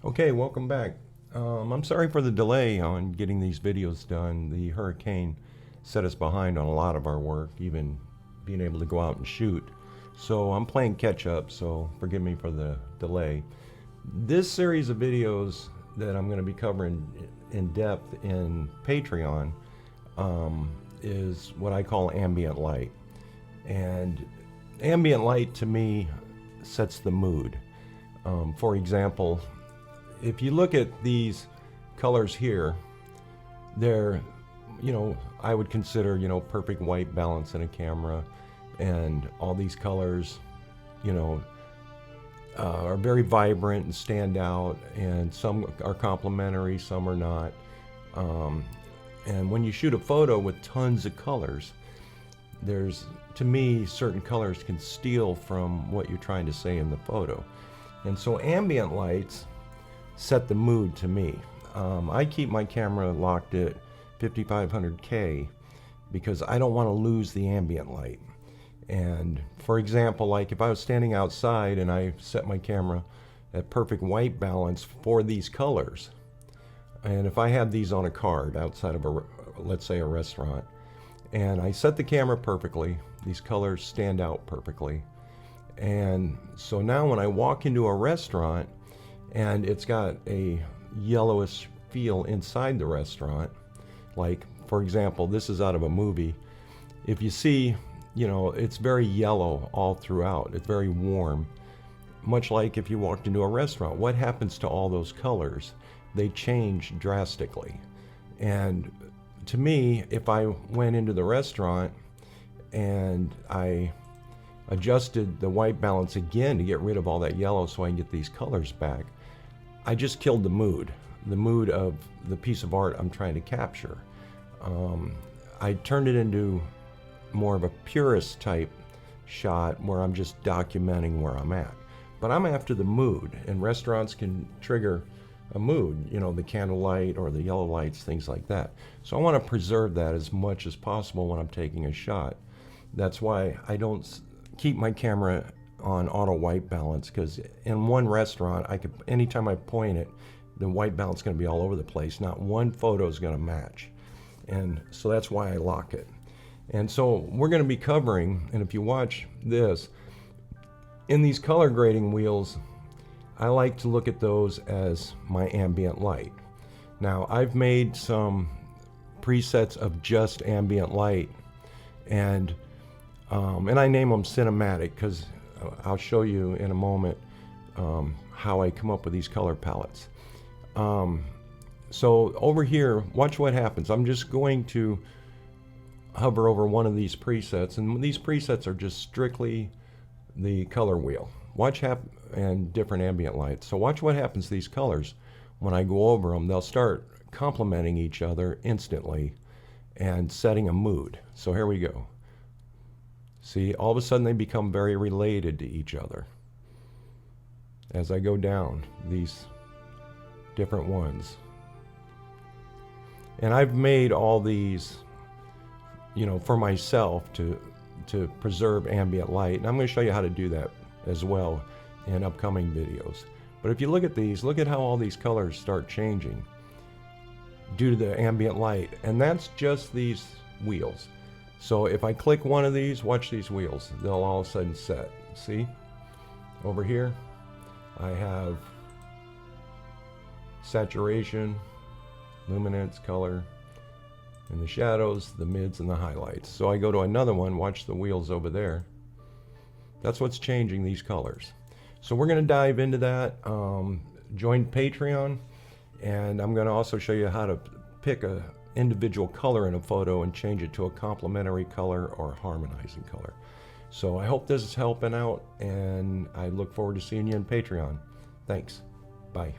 Okay, welcome back. I'm sorry for the delay on getting these videos done. The hurricane set us behind on a lot of our work, even being able to go out and shoot. So I'm playing catch up, so forgive me for the delay. This series of videos that I'm going to be covering in depth in Patreon is what I call ambient light. And ambient light to me sets the mood. For example, if you look at these colors here, they're, I would consider, perfect white balance in a camera, and all these colors, are very vibrant and stand out, and some are complementary, some are not. And when you shoot a photo with tons of colors, to me, certain colors can steal from what you're trying to say in the photo. And so ambient lights set the mood to me. I keep my camera locked at 5500K because I don't want to lose the ambient light. And for example, like if I was standing outside and I set my camera at perfect white balance for these colors, and if I had these on a card outside of let's say a restaurant, and I set the camera perfectly, these colors stand out perfectly. And so now when I walk into a restaurant and it's got a yellowish feel inside the restaurant, like for example, this is out of a movie. If you see, it's very yellow all throughout. It's very warm. Much like if you walked into a restaurant, what happens to all those colors? They change drastically. And to me, if I went into the restaurant and I adjusted the white balance again to get rid of all that yellow so I can get these colors back, I just killed the mood of the piece of art I'm trying to capture. I turned it into more of a purist type shot where I'm just documenting where I'm at. But I'm after the mood, and restaurants can trigger a mood, the candlelight or the yellow lights, things like that. So I want to preserve that as much as possible when I'm taking a shot. That's why I don't keep my camera on auto white balance, because in one restaurant, anytime I point it, the white balance is going to be all over the place. Not one photo is going to match. And so that's why I lock it. And so we're going to be covering, and if you watch this, in these color grading wheels, I like to look at those as my ambient light. Now, I've made some presets of just ambient light, and I name them cinematic because I'll show you in a moment how I come up with these color palettes. So over here, watch what happens. I'm just going to hover over one of these presets, and these presets are just strictly the color wheel. And different ambient lights. So watch what happens to these colors. When I go over them, they'll start complementing each other instantly and setting a mood. So here we go. See, all of a sudden they become very related to each other as I go down these different ones. And I've made all these, for myself to preserve ambient light. And I'm going to show you how to do that as well in upcoming videos. But if you look at these, look at how all these colors start changing due to the ambient light. And that's just these wheels. So if I click one of these, watch these wheels. They'll all of a sudden set. See? Over here, I have saturation, luminance, color, and the shadows, the mids, and the highlights. So I go to another one, watch the wheels over there. That's what's changing these colors. So we're going to dive into that. Join Patreon, and I'm going to also show you how to pick a individual color in a photo and change it to a complementary color or harmonizing color. So I hope this is helping out, and I look forward to seeing you in Patreon. Thanks. Bye.